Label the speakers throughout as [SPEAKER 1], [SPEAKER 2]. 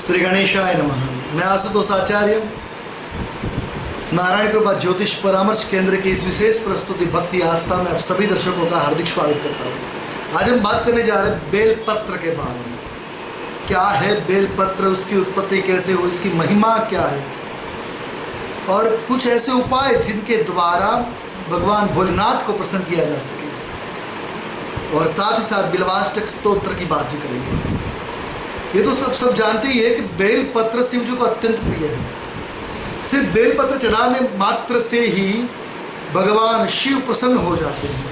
[SPEAKER 1] श्री गणेशाय नमः। मैं आशुतोष आचार्य नारायण कृपा ज्योतिष परामर्श केंद्र की इस विशेष प्रस्तुति भक्ति आस्था में आप सभी दर्शकों का हार्दिक स्वागत करता हूँ। आज हम बात करने जा रहे हैं बेलपत्र के बारे में। क्या है बेलपत्र, उसकी उत्पत्ति कैसे हुई, इसकी महिमा क्या है और कुछ ऐसे उपाय जिनके द्वारा भगवान भोलेनाथ को प्रसन्न किया जा सके, और साथ ही साथ बिल्वाष्टक स्तोत्र की बात भी करेंगे। ये तो सब जानते ही है कि बेलपत्र शिव जी को अत्यंत प्रिय है। सिर्फ बेलपत्र चढ़ाने मात्र से ही भगवान शिव प्रसन्न हो जाते हैं,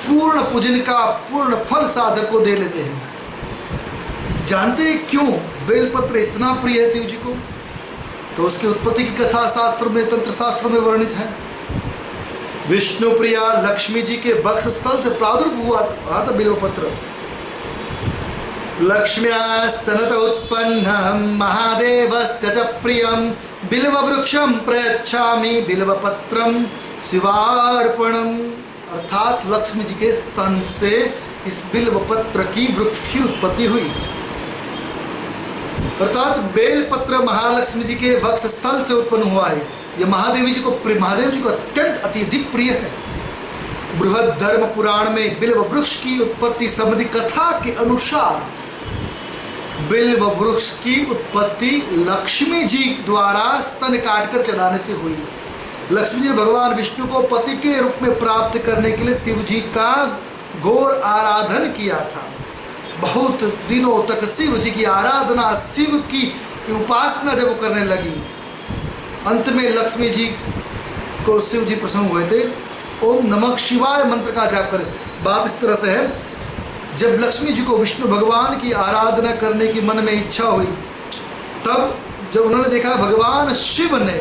[SPEAKER 1] पूर्ण पूजन का पूर्ण फल साधक को दे लेते हैं। जानते हैं क्यों बेलपत्र इतना प्रिय है शिव जी को? तो उसकी उत्पत्ति की कथा शास्त्रों में, तंत्र शास्त्रों में वर्णित है। विष्णु प्रिया लक्ष्मी जी के वक्ष स्थल से प्रादुर्भूत हुआ था बिल्वपत्र। लक्ष्म्यास्तनत उत्पन्नं महादेवस्य च प्रियं बिल्ववृक्षं प्रयच्छामि बिल्वपत्रं शिवार्पणम्। अर्थात लक्ष्मी जी के स्तन से इस बिल्वपत्र की वृक्ष की उत्पत्ति हुई। अर्थात बेलपत्र महालक्ष्मी जी के वक्ष स्थल से उत्पन्न हुआ है। यह महादेव जी को अत्यंत अत्यधिक प्रिय है। बृहद धर्म पुराण में बिल्व वृक्ष की उत्पत्ति संबंधी कथा के अनुसार बिल्व वृक्ष की उत्पत्ति लक्ष्मी जी द्वारा स्तन काटकर चढ़ाने से हुई। लक्ष्मी जी ने भगवान विष्णु को पति के रूप में प्राप्त करने के लिए शिव जी का घोर आराधन किया था। बहुत दिनों तक शिव जी की आराधना, शिव की उपासना जब वो करने लगी, अंत में लक्ष्मी जी को शिव जी प्रसन्न हुए थे। ओम नमः शिवाय मंत्र का जाप करें। बात इस तरह से है, जब लक्ष्मी जी को विष्णु भगवान की आराधना करने की मन में इच्छा हुई, तब जब उन्होंने देखा भगवान शिव ने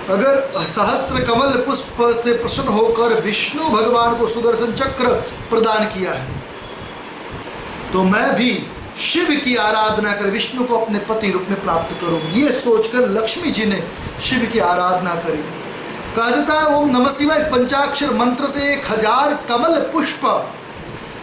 [SPEAKER 1] अगर सहस्त्र कमल पुष्प से प्रसन्न होकर विष्णु भगवान को सुदर्शन चक्र प्रदान किया है, तो मैं भी शिव की आराधना कर विष्णु को अपने पति रूप में प्राप्त करूं। ये सोचकर लक्ष्मी जी ने शिव की आराधना करी। कहा जाता है ओम नमः शिवाय इस पंचाक्षर मंत्र से 1000 कमल पुष्प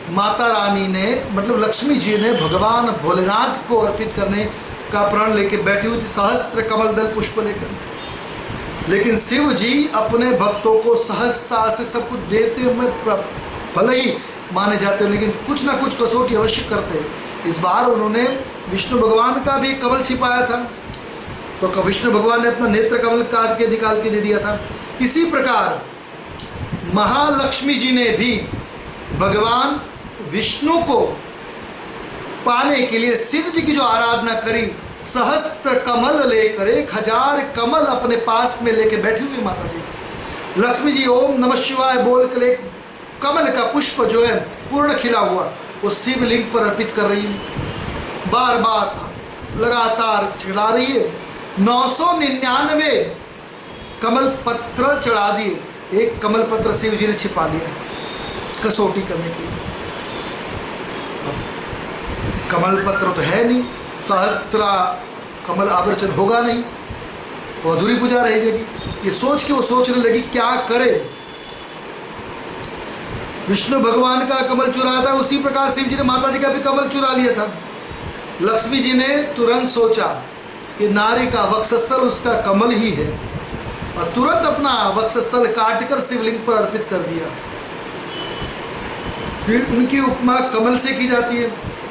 [SPEAKER 1] माता रानी ने, मतलब लक्ष्मी जी ने भगवान भोलेनाथ को अर्पित करने का प्रण लेके बैठी हुई थी, सहस्त्र कमल दल पुष्प लेकर। लेकिन शिव जी अपने भक्तों को सहजता से सब कुछ देते हुए भले ही माने जाते हैं, लेकिन कुछ ना कुछ कसौटी अवश्य करते हैं। इस बार उन्होंने विष्णु भगवान का भी कमल छिपाया था, तो विष्णु भगवान ने अपना नेत्र कमल काट के निकाल के दे दिया था। इसी प्रकार महालक्ष्मी जी ने भी भगवान विष्णु को पाने के लिए शिव जी की जो आराधना करी, सहस्त्र कमल लेकर 1000 कमल अपने पास में लेके बैठी हुई माता जी। लक्ष्मी जी ओम नमः शिवाय बोल कर एक कमल का पुष्प जो है पूर्ण खिला हुआ, वो शिवलिंग पर अर्पित कर रही है। बार बार लगातार चढ़ा रही है। 999 कमल पत्र चढ़ा दिए। एक कमल पत्र शिव जी ने छिपा लिया कसौटी करने के लिए। कमल पत्र तो है नहीं, सहस्त्र कमल आवर्चन होगा नहीं, तो अधूरी पूजा रह जाएगी। ये सोच के वो सोचने लगी क्या करे। विष्णु भगवान का कमल चुरा था, उसी प्रकार शिव जी ने माता जी का भी कमल चुरा लिया था। लक्ष्मी जी ने तुरंत सोचा कि नारी का वक्षस्थल उसका कमल ही है, और तुरंत अपना वक्षस्थल काटकर शिवलिंग पर अर्पित कर दिया। फिर उनकी उपमा कमल से की जाती है,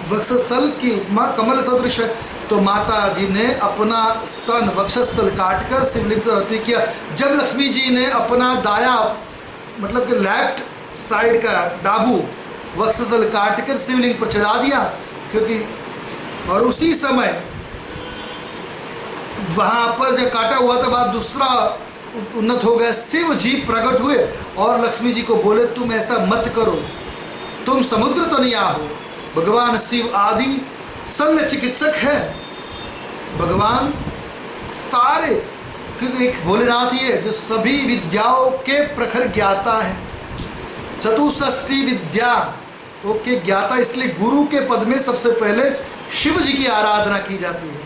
[SPEAKER 1] वक्षस्थल की उपमा कमल सदृश है, तो माता जी ने अपना स्तन वक्षस्थल काटकर शिवलिंग पर अर्पित किया। जब लक्ष्मी जी ने अपना दाया, मतलब कि लेफ्ट साइड का डाबू वक्षस्थल काटकर शिवलिंग पर चढ़ा दिया, क्योंकि और उसी समय वहाँ पर जब काटा हुआ था, बात दूसरा उन्नत हो गया। शिव जी प्रकट हुए और लक्ष्मी जी को बोले तुम ऐसा मत करो, तुम समुद्र तो नहीं हो। भगवान शिव आदि शल्य चिकित्सक है। भगवान सारे, क्योंकि एक भोलेनाथ ही है जो सभी विद्याओं के प्रखर ज्ञाता है। चतुष्षष्टि विद्या के ज्ञाता, इसलिए गुरु के पद में सबसे पहले शिव जी की आराधना की जाती है,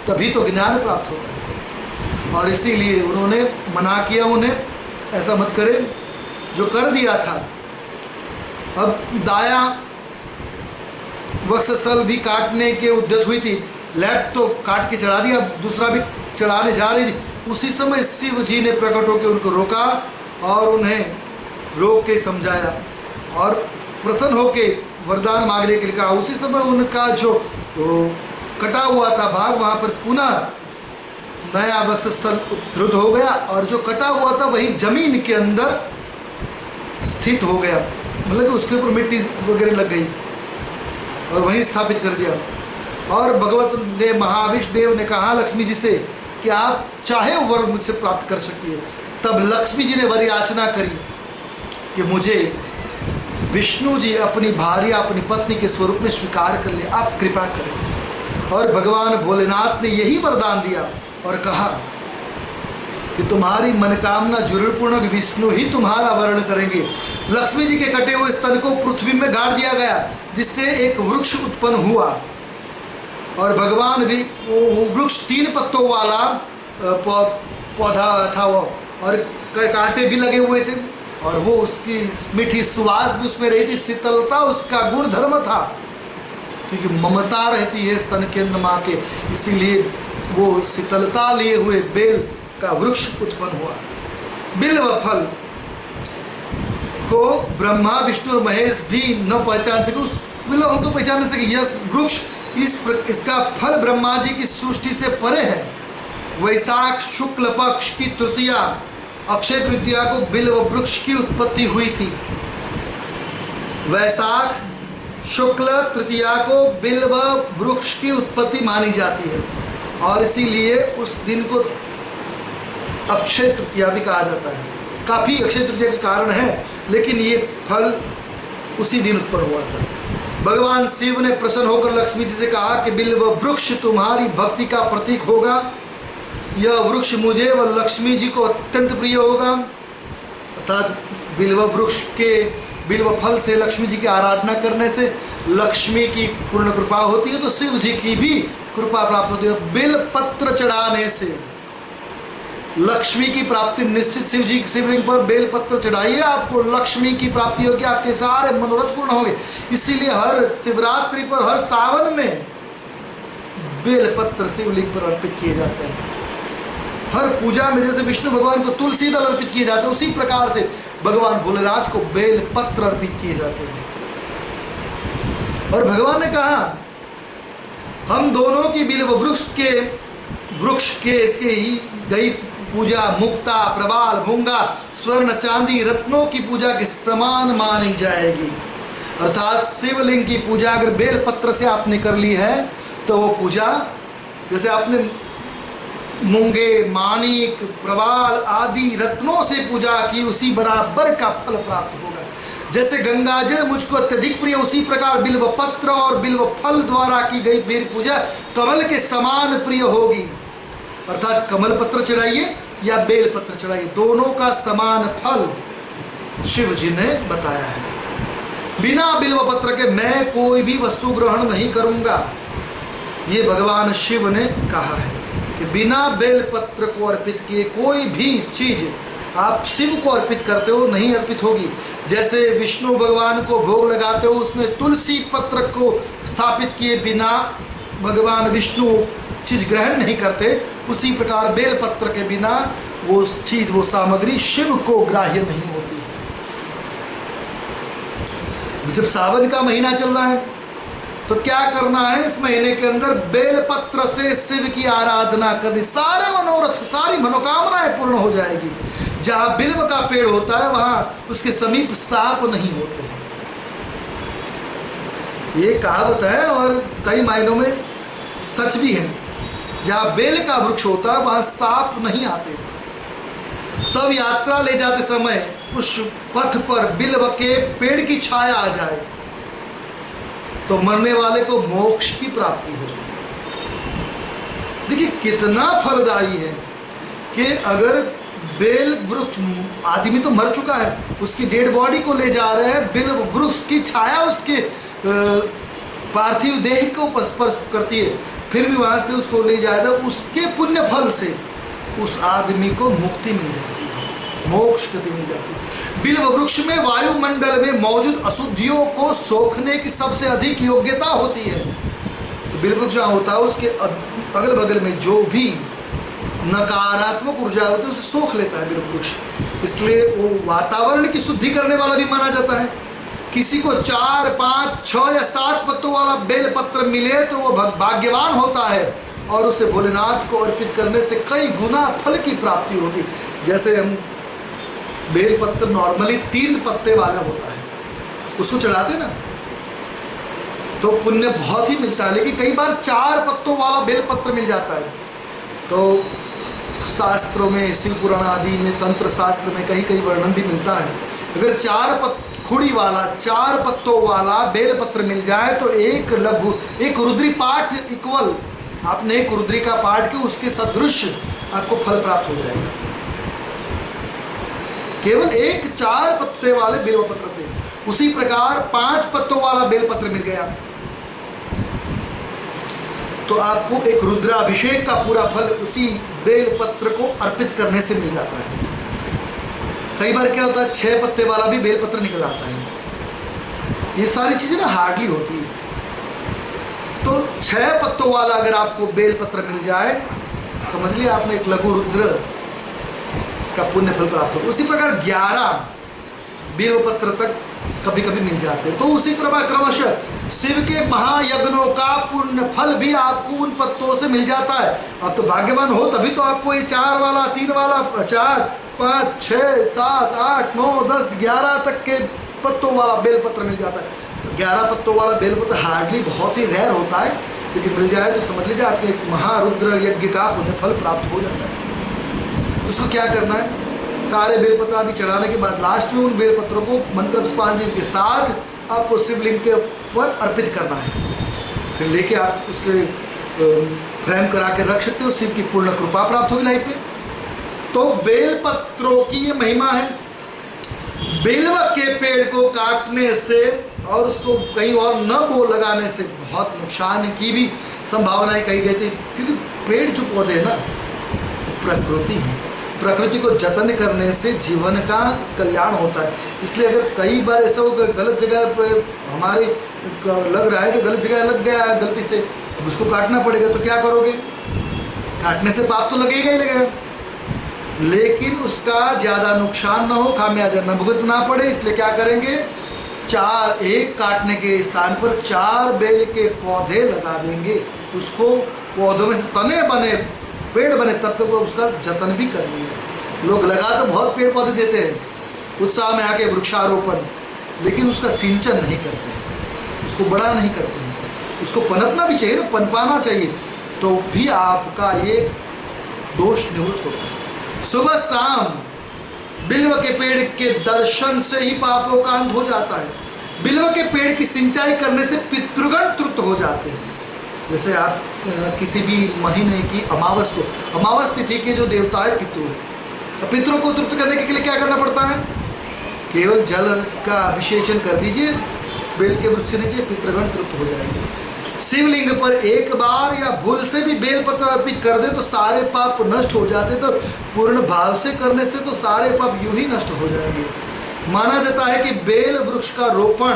[SPEAKER 1] तभी तो ज्ञान प्राप्त होता है। और इसीलिए उन्होंने मना किया उन्हें, ऐसा मत करें, जो कर दिया था। अब दाया वक्षस्थल भी काटने के उद्यत हुई थी, लैट तो काट के चढ़ा दिया, दूसरा भी चढ़ाने जा रही थी। उसी समय शिव जी ने प्रकट होकर उनको रोका और उन्हें रोक के समझाया और प्रसन्न होके वरदान मांगने के लिए कहा। उसी समय उनका जो कटा हुआ था भाग वहाँ पर पुनः नया वक्षस्थल उद्धृत हो गया और जो कटा हुआ था वही जमीन के अंदर स्थित हो गया, मतलब कि उसके ऊपर मिट्टी वगैरह लग गई और वहीं स्थापित कर दिया। और भगवत ने महाविष्णुदेव ने कहा लक्ष्मी जी से कि आप चाहे वर मुझसे प्राप्त कर सकती है। तब लक्ष्मी जी ने वर याचना करी कि मुझे विष्णु जी अपनी भार्या अपनी पत्नी के स्वरूप में स्वीकार कर ले, आप कृपा करें। और भगवान भोलेनाथ ने यही वरदान दिया और कहा कि तुम्हारी मनोकामना जरूर पूर्ण होगी, विष्णु ही तुम्हारा वर्ण करेंगे। लक्ष्मी जी के कटे हुए स्तन को पृथ्वी में गाड़ दिया गया जिससे एक वृक्ष उत्पन्न हुआ और भगवान भी वो वृक्ष 3 पत्तों वाला पौधा था वो, और कांटे भी लगे हुए थे और वो उसकी मीठी सुवास भी उसमें रही थी, शीतलता उसका गुण धर्म था, क्योंकि ममता रहती है स्तन केंद्र माँ के, इसीलिए वो शीतलता लिए हुए बेल का वृक्ष उत्पन्न हुआ। बिल्व फल को ब्रह्मा विष्णु और महेश भी न पहचान सके, उस बिल्व को पहचान नहीं सके। यह वृक्ष इसका फल ब्रह्मा जी की सृष्टि से परे है। वैशाख शुक्ल पक्ष की तृतीया अक्षय तृतीया को बिल्व वृक्ष की उत्पत्ति हुई थी। वैशाख शुक्ल तृतीया को बिल्व वृक्ष की उत्पत्ति मानी जाती है और इसीलिए उस दिन को अक्षय तृतीया भी कहा जाता है। काफ़ी अक्षय तृतीया के कारण है, लेकिन ये फल उसी दिन उत्पन्न हुआ था। भगवान शिव ने प्रसन्न होकर लक्ष्मी जी से कहा कि बिल्व वृक्ष तुम्हारी भक्ति का प्रतीक होगा, यह वृक्ष मुझे व लक्ष्मी जी को अत्यंत प्रिय होगा। अर्थात बिल्व वृक्ष के बिल्व फल से लक्ष्मी जी की आराधना करने से लक्ष्मी की पूर्ण कृपा होती है, तो शिव जी की भी कृपा प्राप्त होती है। बिल पत्र चढ़ाने से लक्ष्मी की प्राप्ति निश्चित। शिव जी शिवलिंग पर बेल पत्र चढ़ाइए, आपको लक्ष्मी की प्राप्ति होगी, आपके सारे मनोरथ पूर्ण होंगे। इसीलिए हर शिवरात्रि पर हर सावन में बेल पत्र शिवलिंग पर अर्पित किए जाते हैं। हर पूजा में जैसे विष्णु भगवान को तुलसी दल अर्पित किए जाते हैं, उसी प्रकार से भगवान भोलेनाथ को बेल पत्र अर्पित किए जाते हैं। और भगवान ने कहा हम दोनों की बिल्व वृक्ष के इसके ही गई पूजा मुक्ता प्रवाल भूंगा स्वर्ण चांदी रत्नों की पूजा के समान मानी जाएगी। अर्थात शिवलिंग की पूजा अगर बेल पत्र से आपने कर ली है तो वो पूजा जैसे आपने मूंगे माणिक प्रवाल आदि रत्नों से पूजा की, उसी बराबर का फल प्राप्त होगा। जैसे गंगाजल मुझको अत्यधिक प्रिय, उसी प्रकार बिल्व पत्र और बिल्व फल द्वारा की गई मेरी पूजा कमल के समान प्रिय होगी। अर्थात कमल पत्र चढ़ाइए या बेल पत्र चढ़ाइए, दोनों का समान फल शिव जी ने बताया है। बिना बिल्व पत्र के मैं कोई भी वस्तु ग्रहण नहीं करूंगा, ये भगवान शिव ने कहा है कि बिना बेल पत्र को अर्पित किए कोई भी चीज आप शिव को अर्पित करते हो नहीं अर्पित होगी। जैसे विष्णु भगवान को भोग लगाते हो उसमें तुलसी पत्र को स्थापित किए बिना भगवान विष्णु चीज ग्रहण नहीं करते, उसी प्रकार बेल पत्र के बिना वो चीज वो सामग्री शिव को ग्राह्य नहीं होती। जब सावन का महीना चल रहा है तो क्या करना है, इस महीने के अंदर बेल पत्र से शिव की आराधना करनी, सारे मनोरथ सारी मनोकामनाएं पूर्ण हो जाएगी। जहां बिल्व का पेड़ होता है वहां उसके समीप सांप नहीं होते हैं, ये कहावत है और कई मायनों में सच भी है। जहां बेल का वृक्ष होता है वहां सांप नहीं आते। सब यात्रा ले जाते समय उस पथ पर बिल्व के पेड़ की छाया आ जाए तो मरने वाले को मोक्ष की प्राप्ति होती है। देखिए कितना फलदायी है कि अगर बेल वृक्ष, आदमी तो मर चुका है, उसकी डेड बॉडी को ले जा रहे हैं, बिल्व वृक्ष की छाया उसके पार्थिव देह को स्पर्श करती है, फिर भी वहां से उसको ले जाया था, उसके पुण्य फल से उस आदमी को मुक्ति मिल जाती है, मोक्ष गति मिल जाती है। बिल्व वृक्ष में वायुमंडल में मौजूद अशुद्धियों को सोखने की सबसे अधिक योग्यता होती है। बिल्व वृक्ष जहाँ होता है उसके अगल बगल में जो भी नकारात्मक ऊर्जा होती है उसे सोख लेता है बिल्व वृक्ष। इसलिए वो वातावरण की शुद्धि करने वाला भी माना जाता है। किसी को 4, 5, 6 या 7 पत्तों वाला बेल पत्र मिले तो वो भाग्यवान होता है और उसे भोलेनाथ को अर्पित करने से कई गुना फल की प्राप्ति होती। जैसे हम बेल पत्र नॉर्मली 3 पत्ते वाला होता है, उसको चढ़ाते ना तो पुण्य बहुत ही मिलता है, लेकिन कई बार 4 पत्तों वाला बेल पत्र मिल जाता है। तो शास्त्रों में, शिव पुराण आदि में, तंत्र शास्त्र में कहीं कहीं वर्णन भी मिलता है। अगर 4 खुड़ी वाला 4 पत्तों वाला बेल पत्र मिल जाए तो एक रुद्री पाठ इक्वल, आपने एक रुद्री का पाठ किया उसके सदृश आपको फल प्राप्त हो जाएगा, केवल एक 4 पत्ते वाले बेल पत्र से। उसी प्रकार 5 पत्तों वाला बेल पत्र मिल गया तो आपको एक रुद्राभिषेक का पूरा फल उसी बेल पत्र को अर्पित करने से मिल जाता है। कई बार क्या होता है 6 पत्ते वाला भी बेल पत्र निकल आता है। ये सारी चीजें ना हार्डली होती है। तो 6 पत्तों वाला अगर आपको बेल पत्र मिल जाए समझ लिया आपने एक लघु रुद्र का पुण्य फल प्राप्त हो। उसी प्रकार 11 बेल पत्र तक कभी कभी मिल जाते हैं। तो उसी प्रकार क्रमशः शिव के महायज्ञों का पुण्य फल भी आपको उन पत्तों से मिल जाता है। अब तो भाग्यवान हो तभी तो आपको ये 4 वाला, 3 वाला, 4, 5, 6, 7, 8, 9, 10, 11 तक के पत्तों वाला बेल पत्र मिल जाता है। तो 11 पत्तों वाला बेल पत्र हार्डली बहुत ही रेयर होता है, लेकिन मिल जाए तो समझ लीजिए आपने एक महारुद्र यज्ञ का पुण्य फल प्राप्त हो जाता है। उसको क्या करना है, सारे बेलपत्र आदि चढ़ाने के बाद लास्ट में उन बेलपत्रों को मंत्र पुष्पांजलि के साथ आपको शिवलिंग पे पर अर्पित करना है। फिर लेके आप उसके फ्रेम करा के रख सकते हो, शिव की पूर्ण कृपा प्राप्त होगी लाइफ पे। तो बेलपत्रों की ये महिमा है। बेलव के पेड़ को काटने से और उसको कहीं और न बो लगाने से बहुत नुकसान की भी संभावनाएं कही गई थी, क्योंकि पेड़ जो पौधे हैं ना प्रकृति है, प्रकृति को जतन करने से जीवन का कल्याण होता है। इसलिए अगर कई बार ऐसा हो गलत जगह पे हमारे लग रहा है कि गलत जगह लग गया है गलती से, उसको काटना पड़ेगा तो क्या करोगे, काटने से पाप तो लगेगा ही लगेगा, लेकिन उसका ज़्यादा नुकसान ना हो, खामियाजा न भुगतना पड़े, इसलिए क्या करेंगे, 4 एक काटने के स्थान पर 4 बेल के पौधे लगा देंगे। उसको पौधों में से तने बने पेड़ बने तब तक वो उसका जतन भी करेंगे। लोग लगा तो बहुत पेड़ पौधे देते हैं उत्साह में आके वृक्षारोपण, लेकिन उसका सिंचन नहीं करते हैं, उसको बड़ा नहीं करते हैं, उसको पनपना भी चाहिए ना, पनपाना चाहिए, तो भी आपका ये दोष निवृत्त होगा। सुबह शाम बिल्व के पेड़ के दर्शन से ही पापों का अंत हो जाता है। बिल्व के पेड़ की सिंचाई करने से पितृगण तृप्त हो जाते हैं। जैसे आप किसी भी महीने की अमावस को, अमावस तिथि के जो देवता है पितृ है, पितरों को तृप्त करने के लिए क्या करना पड़ता है, केवल जल का अभिषेचन कर दीजिए बेल के वृक्ष नीचे, पितृगण तृप्त हो जाएंगे। शिवलिंग पर एक बार या भूल से भी बेलपत्र अर्पित कर दे तो सारे पाप नष्ट हो जाते, तो पूर्ण भाव से करने से तो सारे पाप यूं ही नष्ट हो जाएंगे। माना जाता है कि बेल वृक्ष का रोपण,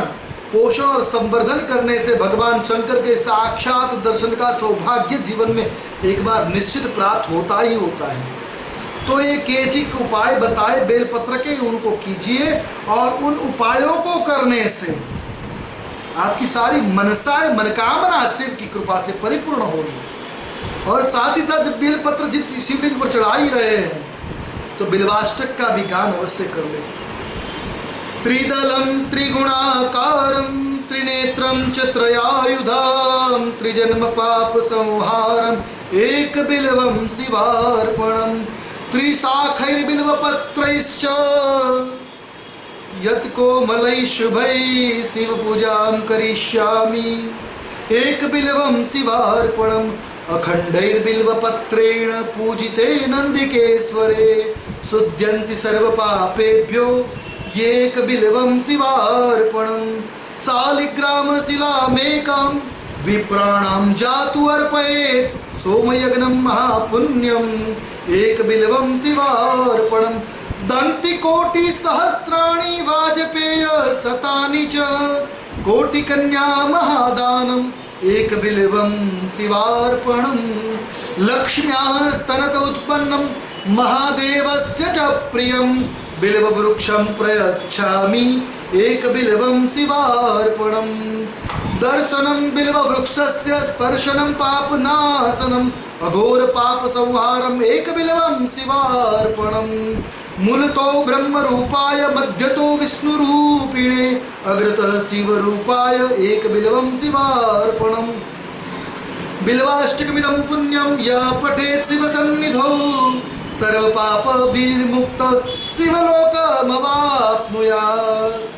[SPEAKER 1] पोषण और संवर्धन करने से भगवान शंकर के साक्षात दर्शन का सौभाग्य जीवन में एक बार निश्चित प्राप्त होता ही होता है। तो ये केचिक उपाय बताए बेलपत्र के, उनको कीजिए और उन उपायों को करने से आपकी सारी मनसाएं, मनकामना शिव की कृपा से परिपूर्ण होगी। और साथ ही साथ जब बेलपत्र जब शिवलिंग पर चढ़ा ही रहे हैं तो बिल्वाष्टक का भी गान अवश्य कर ले। त्रिदलम त्रिगुणाकारम त्रिनेत्रम च त्रयायुधम त्रिजन्म पाप संहारम एक बिल्वम शिवार्पणम त्रिशाखैर्बिल्वपत्रैश्च यत्कोमलैः शुभैः शिव पूजां करिष्यामि एक बिल्वं शिवार्पणम् अखण्डैर्बिल्वपत्रेण पूजिते नन्दिकेश्वरे शुद्ध्यन्ति सर्वपापेभ्यो एक बिल्वं शिवार्पणम् शालिग्रामशिलामेकां विप्राणां जातु अर्पयेत् सोमयज्ञं महापुण्यम् एक बिल्वं शिवार्पणम् दंतिकोटि सहस्राणि वाजपेय शतानि च कोटिकन्या महादानं एक बिल्वं शिवार्पणं लक्ष्म्याः स्तनत उत्पन्नं महादेवस्य च प्रियं बिल्ववृक्षं प्रयच्छामि एक बिल्वं शिवार्पणं दर्शनं बिल्ववृक्षस्य स्पर्शनं पापनाशनं अघोर पाप संहारम् एक बिल्वं शिवार्पणं मूलतो ब्रह्म रूपाय मध्यतो विष्णु रूपिणे अग्रतः शिव रूपाय एक बिल्वं शिवार्पणं बिल्वाष्टकमिदं पुण्यं यः पठेत् शिव सन्निधौ सर्व पाप विमुक्त शिवलोकमवाप्नुयात्।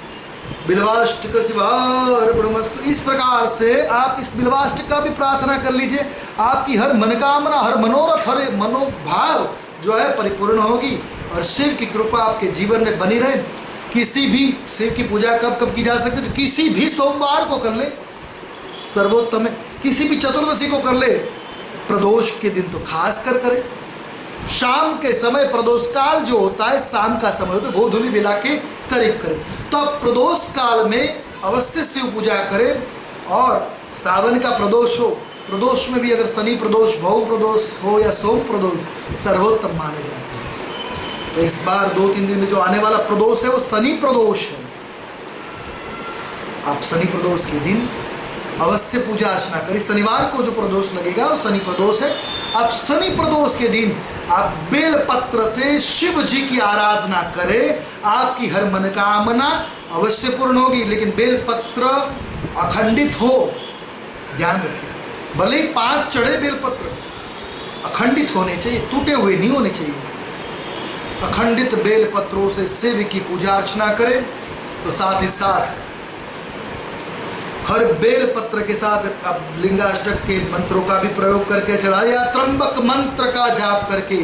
[SPEAKER 1] बिल्वाष्टक शिवार्पणमस्तु। इस प्रकार से आप इस बिल्वाष्टक का भी प्रार्थना कर लीजिए, आपकी हर मनोकामना, हर मनोरथ, हर मनोभाव जो है परिपूर्ण होगी और शिव की कृपा आपके जीवन में बनी रहे। किसी भी शिव की पूजा कब कब की जा सकती है, तो किसी भी सोमवार को कर ले, सर्वोत्तम है। किसी भी चतुर्दशी को कर ले, प्रदोष के दिन तो खास कर करे। शाम के समय प्रदोष काल जो होता है, शाम का समय होता है, गोधूली बेला के करीब करीब, तो आप प्रदोष काल में अवश्य शिव पूजा करें। और सावन का प्रदोष हो, प्रदोष में भी अगर शनि प्रदोष, भौ प्रदोष हो या सोम प्रदोष, सर्वोत्तम माने जाते हैं। तो इस बार 2-3 दिन में जो आने वाला प्रदोष है वो शनि प्रदोष है। आप शनि प्रदोष के दिन अवश्य पूजा अर्चना करें। शनिवार को जो प्रदोष लगेगा वो शनि प्रदोष है। अब शनि प्रदोष के दिन आप बेल पत्र से शिव जी की आराधना करें, आपकी हर मनोकामना अवश्य पूर्ण होगी। लेकिन बेल पत्र अखंडित हो, ध्यान रखिए, भले ही 5 चढ़े बेल पत्र अखंडित होने चाहिए, टूटे हुए नहीं होने चाहिए। अखंडित बेल पत्रों से शिव की पूजा अर्चना करें। तो साथ ही साथ हर बेल पत्र के साथ अब लिंगाष्टक के मंत्रों का भी प्रयोग करके चढ़ा, या त्र्यंबक मंत्र का जाप करके,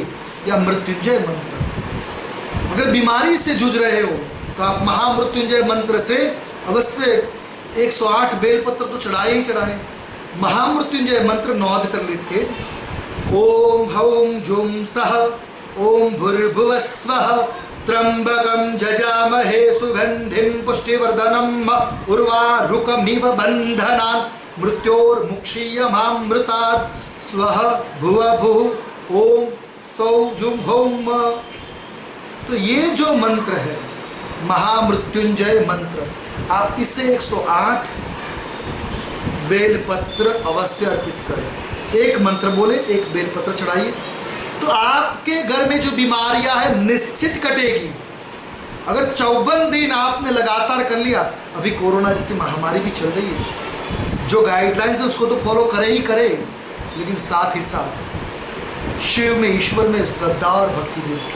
[SPEAKER 1] या मृत्युंजय मंत्र। अगर बीमारी से जूझ रहे हो तो आप महामृत्युंजय मंत्र से अवश्य 108 बेल पत्र तो चढ़ाए ही चढ़ाए। महामृत्युंजय मंत्र नौद कर लिखे, ओम हौम झुम सह ओम भूर्भुवः स्वः त्र्यंबकं जजामहे सुगंधिं पुष्टिवर्धनम् उर्वारुकमिव बन्धनान् मृत्योर्मुक्षीयमामृतात् स्वः भुवः भुः ओम सौ जुम होम। तो ये जो मंत्र है महामृत्युंजय मंत्र, आप इसे 108 बेलपत्र अवश्य अर्पित करें। एक मंत्र बोले, एक बेलपत्र चढ़ाइए, तो आपके घर में जो बीमारियां हैं निश्चित कटेगी। अगर 54 दिन आपने लगातार कर लिया, अभी कोरोना जैसी महामारी भी चल रही है, जो गाइडलाइंस है उसको तो फॉलो करे ही करे, लेकिन साथ ही साथ शिव में, ईश्वर में श्रद्धा और भक्ति भी रखें।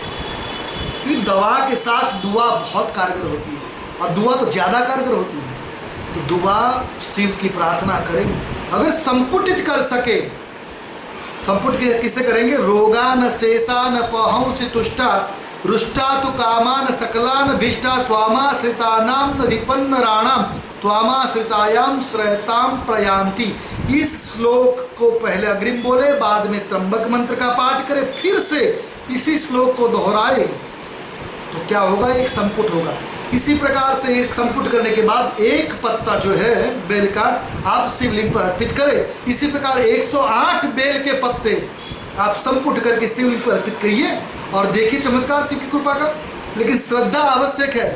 [SPEAKER 1] क्योंकि दवा के साथ दुआ बहुत कारगर होती है, और दुआ तो ज़्यादा कारगर होती है। तो दुआ शिव की प्रार्थना करें। अगर संपुटित कर सके, संपुट किससे करेंगे? रोगान शेषान पहंसि तुष्टा रुष्टा तु कामान सकलान भीष्टा त्वामाश्रितानां न विपन्नराणाम त्वामाश्रितायाम श्रयताम प्रयांति। इस श्लोक को पहले अग्रिम बोले, बाद में त्र्यंबक मंत्र का पाठ करें, फिर से इसी श्लोक को दोहराए, तो क्या होगा? एक संपुट होगा। इसी प्रकार से एक संपुट करने के बाद एक पत्ता जो है बेल का आप शिवलिंग पर अर्पित करें। इसी प्रकार 108 बेल के पत्ते आप संपुट करके शिवलिंग पर अर्पित करिए और देखिए चमत्कार शिव की कृपा का। लेकिन श्रद्धा आवश्यक है,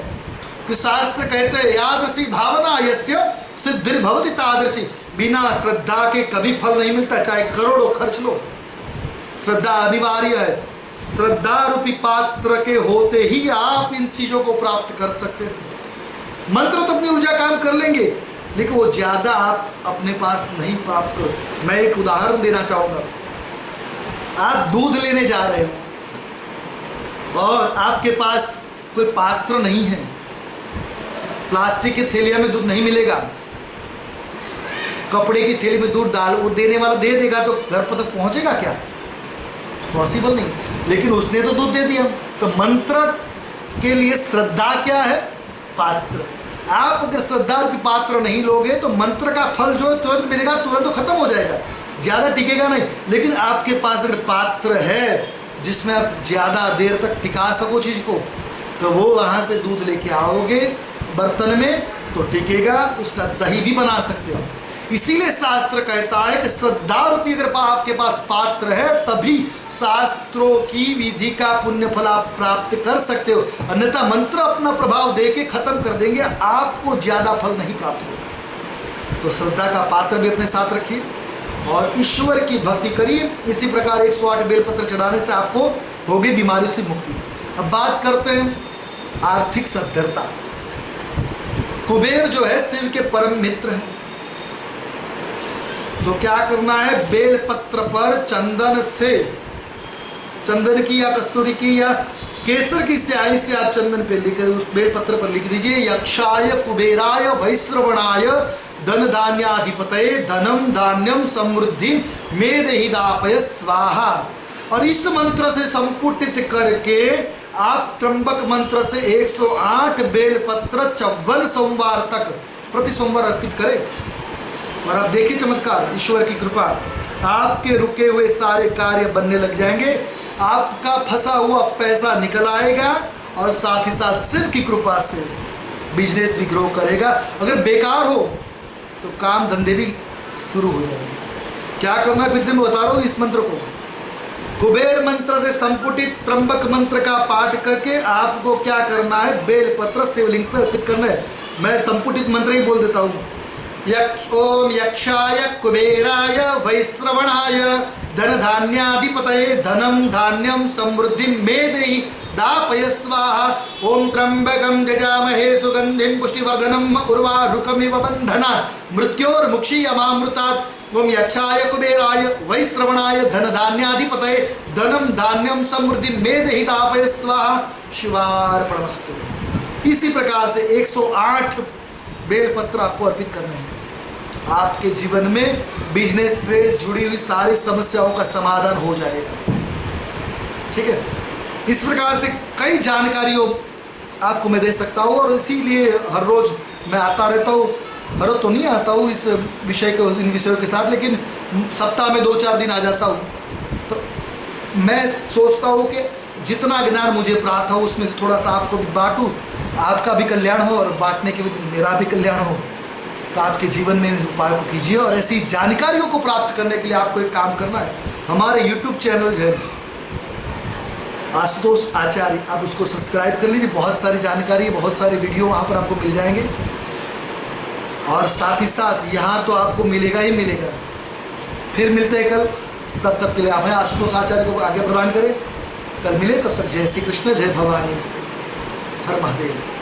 [SPEAKER 1] कि शास्त्र कहते हैं यादृशी भावना यस्य सिद्धिर्भवति तादृशी। बिना श्रद्धा के कभी फल नहीं मिलता, चाहे करोड़ों खर्च लो, श्रद्धा अनिवार्य है। श्रद्धा रूपी पात्र के होते ही आप इन चीजों को प्राप्त कर सकते हैं। मंत्र तो अपनी ऊर्जा काम कर लेंगे, लेकिन वो ज्यादा आप अपने पास नहीं प्राप्त करो। मैं एक उदाहरण देना चाहूंगा। आप दूध लेने जा रहे हो और आपके पास कोई पात्र नहीं है, प्लास्टिक के थैलिया में दूध नहीं मिलेगा, कपड़े की थैली में दूध डाल, वो देने वाला दे देगा तो घर पर तक पहुंचेगा क्या? पॉसिबल नहीं। लेकिन उसने तो दूध दे दिया। तो मंत्र के लिए श्रद्धा क्या है? पात्र। आप अगर श्रद्धा रूपी पात्र नहीं लोगे तो मंत्र का फल जो है तुरंत मिलेगा, तुरंत तो खत्म हो जाएगा, ज़्यादा टिकेगा नहीं। लेकिन आपके पास अगर पात्र है जिसमें आप ज़्यादा देर तक टिका सको चीज़ को, तो वो वहाँ से दूध लेके आओगे बर्तन में तो टिकेगा, उसका दही भी बना सकते हो। इसीलिए शास्त्र कहता है कि श्रद्धा रूपी अगर आपके पास पात्र है तभी शास्त्रों की विधि का पुण्य फल आप प्राप्त कर सकते हो, अन्यथा मंत्र अपना प्रभाव देके खत्म कर देंगे, आपको ज्यादा फल नहीं प्राप्त होगा। तो श्रद्धा का पात्र भी अपने साथ रखिए और ईश्वर की भक्ति करिए। इसी प्रकार 108 बेलपत्र चढ़ाने से आपको होगी बीमारी से मुक्ति। अब बात करते हैं आर्थिक सद्धरता। कुबेर जो है शिव के परम मित्र हैं, तो क्या करना है, बेलपत्र पर चंदन से, चंदन की या कस्तूरी की या केसर की स्याही से आप चंदन पे लिख, उस बेलपत्र पर लिख दीजिए, यक्षाय कुबेराय वैश्रवणाय धन धान्याधिपतये धनम धान्यम समृद्धि मेदहि दापय स्वाहा। और इस मंत्र से संपुटित करके आप त्र्यंबक मंत्र से 108 बेलपत्र 54 सोमवार तक प्रति सोमवार अर्पित करें और आप देखिए चमत्कार, ईश्वर की कृपा, आपके रुके हुए सारे कार्य बनने लग जाएंगे, आपका फंसा हुआ पैसा निकल आएगा और साथ ही साथ शिव की कृपा से बिजनेस भी ग्रो करेगा। अगर बेकार हो तो काम धंधे भी शुरू हो जाएंगे। क्या करना है, फिर से मैं बता रहा हूँ इस मंत्र को, कुबेर मंत्र से संपुटित त्र्यंबक मंत्र का पाठ करके आपको क्या करना है, बेलपत्र शिवलिंग पर अर्पित करना है। मैं संपुटित मंत्र ही बोल देता हूँ, ओम यक्षाय कुबेराय वैश्रवणाय धन धान्याधिपतये धनम धान्यम समृद्धि मेदेहि दापय स्वाहा। ओम त्र्यंबकं यजामहे सुगंधिं पुष्टिवर्धनम् उर्वारुकमिव बन्धना मृत्योर्मुक्षीयमामृतात्। ओम यक्षाय कुबेराय वैश्रवणाय धन धान्याधिपतये धनम धान्यम समृद्धि मेदेहि दापय स्वाहा। शिवार्पणमस्तु। इसी प्रकार से 108 बेलपत्र आपको अर्पित करने हैं। आपके जीवन में बिजनेस से जुड़ी हुई सारी समस्याओं का समाधान हो जाएगा। ठीक है, इस प्रकार से कई जानकारियों आपको मैं दे सकता हूँ और इसीलिए हर रोज मैं आता रहता हूँ। हर रोज तो नहीं आता हूँ इस विषय के, इन विषयों के साथ, लेकिन सप्ताह में 2-4 दिन आ जाता हूँ। तो मैं सोचता हूँ कि जितना ज्ञान मुझे प्राप्त हो उसमें से थोड़ा सा आपको भी बांटूँ, आपका भी कल्याण हो और बांटने की वजह से मेरा भी कल्याण हो। तो आपके जीवन में इन उपायों को कीजिए और ऐसी जानकारियों को प्राप्त करने के लिए आपको एक काम करना है, हमारे YouTube चैनल है आशुतोष आचार्य, आप उसको सब्सक्राइब कर लीजिए। बहुत सारी जानकारी, बहुत सारे वीडियो वहाँ पर आपको मिल जाएंगे और साथ ही साथ यहाँ तो आपको मिलेगा ही मिलेगा। फिर मिलते हैं कल, तब तक के लिए आप आशुतोष आचार्य को आगे प्रदान करें। कल मिले, तब तक जय श्री कृष्ण, जय भवानी, हर महादेव।